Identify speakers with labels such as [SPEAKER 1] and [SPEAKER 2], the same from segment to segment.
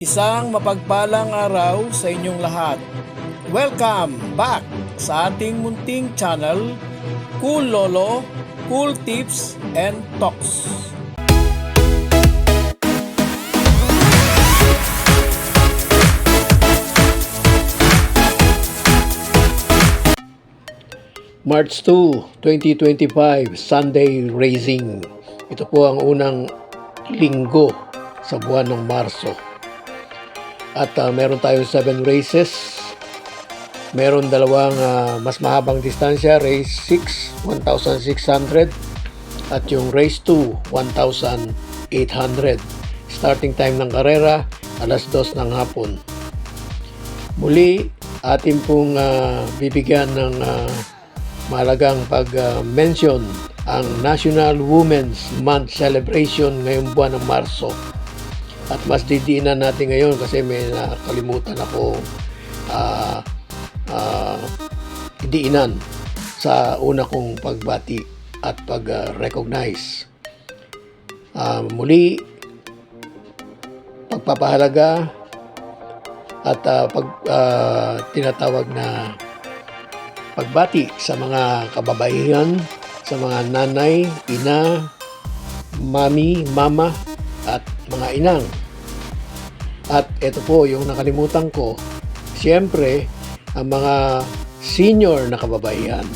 [SPEAKER 1] Isang mapagpalang araw sa inyong lahat. Welcome back sa ating munting channel, Cool Lolo, Cool Tips and Talks. March 2, 2025, Sunday Racing. Ito po ang unang linggo sa buwan ng Marso. At meron tayong 7 races. Meron dalawang mas mahabang distansya, race 6, 1,600 at yung race 2, 1,800. Starting time ng karera, alas 2 ng hapon. Muli, atin pong bibigyan ng mahalagang pag-mention ang National Women's Month Celebration ngayong buwan ng Marso. At mas didiinan natin ngayon kasi may nakalimutan ako diinan sa una kong pagbati at pag-recognize. Muli, pagpapahalaga at tinatawag na pagbati sa mga kababaihan, sa mga nanay, ina, mami, mama, at mga inang. At ito po yung nakalimutan ko, siyempre ang mga senior na kababaihan.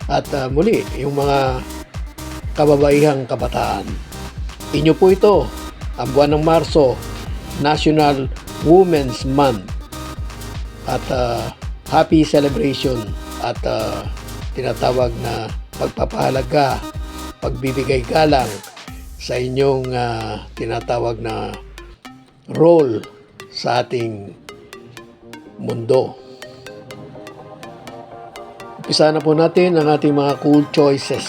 [SPEAKER 1] At muli, yung mga kababaihang kabataan. Inyo po ito, ang buwan ng Marso, National Women's Month. At happy celebration at tinatawag na pagpapahalaga, pagbibigay galang sa inyong tinatawag na role sa ating mundo. Umpisa na po natin ang ating mga cool choices.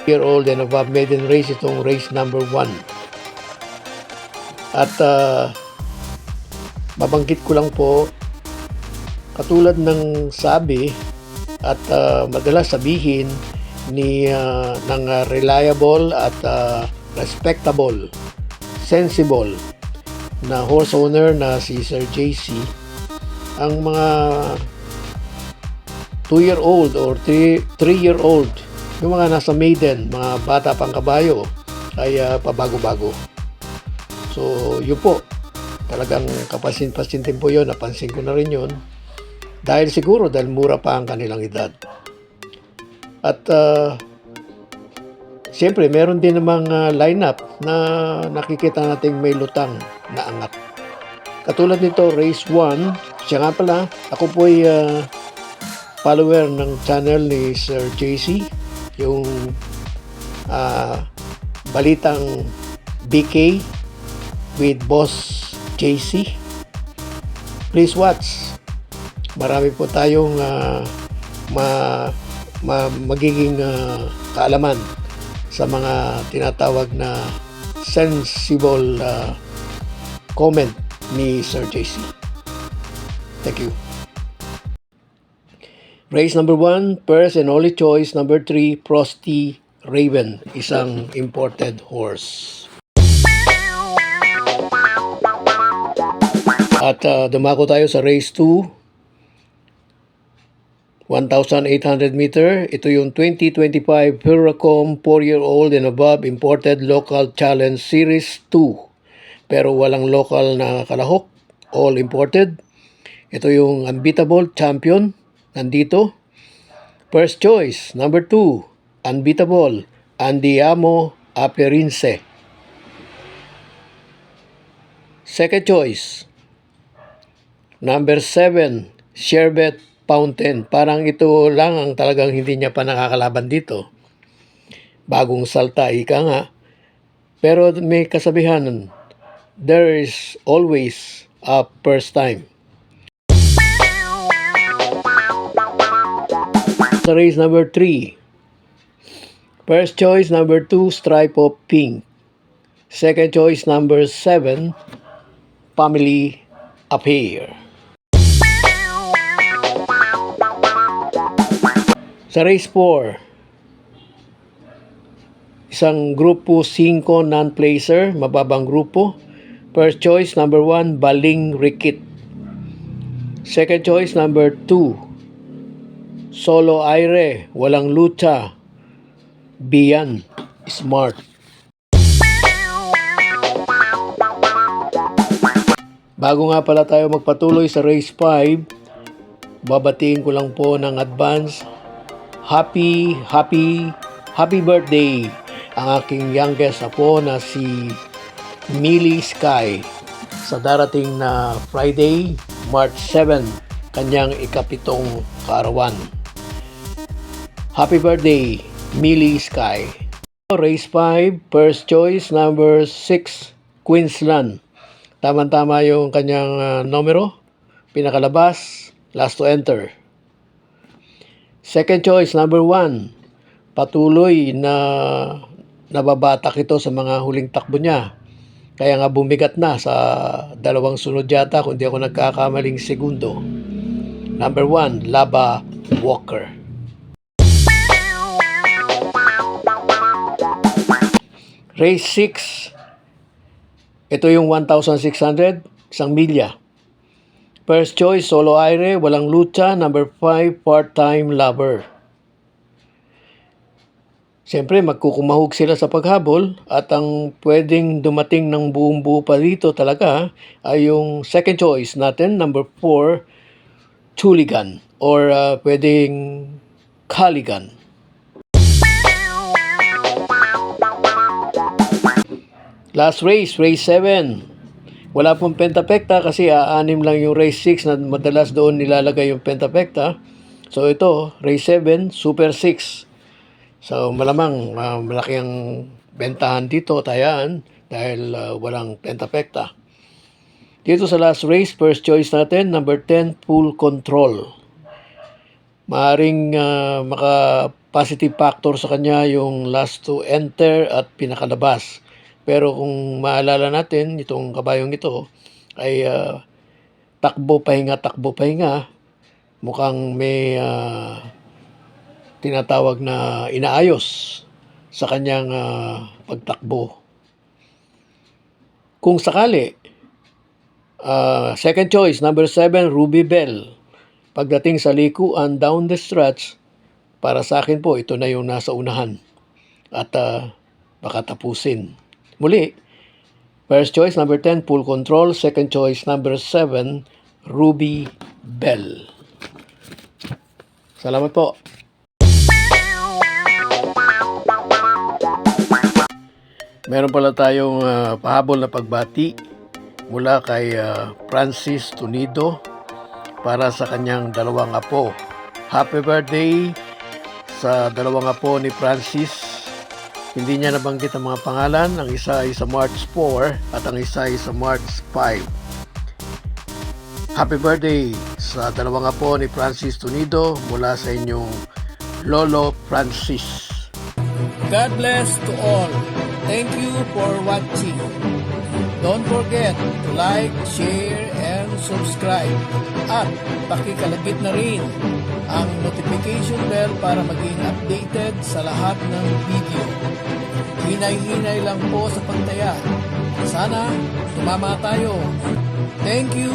[SPEAKER 1] Year-old and above maiden race, itong race number 1. At mabanggit ko lang po, katulad ng sabi at madalas sabihin ng reliable at respectable, sensible na horse owner na si Sir JC, ang mga 2-year-old or 3-year-old, yung mga nasa maiden, mga bata pang kabayo, ay pabago-bago. So yun po, talagang kapasin-pasin din po yun, napansin ko na rin yun. Dahil mura pa ang kanilang edad. At siyempre, meron din namang lineup na nakikita nating may lutang na angat. Katulad nito, race 1. Siya nga pala, ako po'y follower ng channel ni Sir JC. Yung balitang BK with Boss JC. Please watch. Marami po tayong magiging kaalaman sa mga tinatawag na sensible comment ni Sir JC. Thank you. Race number 1, first and only choice, number 3, Frosty Raven, isang imported horse. At dumako tayo sa race 2, 1,800 meter. Ito yung 2025 Huracom 4-year-old and above imported local challenge series 2. Pero walang local na kalahok, all imported. Ito yung unbeatable champion, nandito. First choice, number 2, unbeatable, Andiamo Aperinse. Second choice, number 7, Sherbet Fountain. Parang ito lang ang talagang hindi niya pa nakakalaban dito. Bagong salta, ika nga. Pero may kasabihan, there is always a first time. Sa race number 3, first choice number 2, Stripe of Pink. Second choice number 7, Family Affair. Sa race 4, isang grupo 5 non-placer, mababang grupo. First choice, number 1, Baling Rikit. Second choice, number 2, Solo Aire, Walang Lucha, Bian, Smart. Bago nga pala tayo magpatuloy sa race 5, babatiin ko lang po ng advance, happy birthday ang aking youngest apo na si Millie Sky sa darating na Friday, March 7, kanyang ikapitong kaarawan. Happy birthday, Millie Sky. Race 5, first choice, number 6, Queensland. Tama-tama yung kanyang numero, pinakalabas, last to enter. Second choice, number 1, patuloy na nababatak ito sa mga huling takbo niya. Kaya nga bumigat na sa dalawang sunod yata kung di ako nagkakamaling segundo. Number 1, Laba Walker. Race 6. Ito yung 1,600, isang milya. First choice, Solo Aire, Walang Lucha. Number 5, Part-Time Lover. Siyempre, magkukumahog sila sa paghabol at ang pwedeng dumating ng buong-buo pa dito talaga ay yung second choice natin, number 4, Chuligan or pwedeng Kaligan. Last race, race 7. Wala pong pentapekta kasi aanim lang yung race 6 na madalas doon nilalagay yung pentapekta. So ito, race 7, Super 6. So malamang malaki ang bentahan dito, tayaan, dahil walang pentapekta. Dito sa last race, first choice natin, number 10, Full Control. Maaring maka-positive factor sa kanya yung last to enter at pinakalabas. Pero kung maalala natin, itong kabayong ito ay takbo pahinga. Mukhang may tinatawag na inaayos sa kanyang pagtakbo. Kung sakali, second choice, number 7, Ruby Bell. Pagdating sa likuan down the stretch, para sa akin po, ito na yung nasa unahan. At baka tapusin. Muli, first choice, number 10, Full Control. Second choice, number 7, Ruby Bell. Salamat po. Meron pala tayong pahabol na pagbati mula kay Francis Tunido para sa kanyang dalawang apo. Happy birthday sa dalawang apo ni Francis. Hindi niya nabanggit ang mga pangalan. Ang isa ay sa March 4 at ang isa ay sa March 5. Happy birthday sa dalawang apo ni Francis Tunido mula sa inyong Lolo Francis. God bless to all. Thank you for watching. Don't forget to like, share, and subscribe. At pakikalagit na rin ang notification bell para maging updated sa lahat ng video. Hinay-hinay lang po sa pagtaya. Sana tumama tayo. Thank you!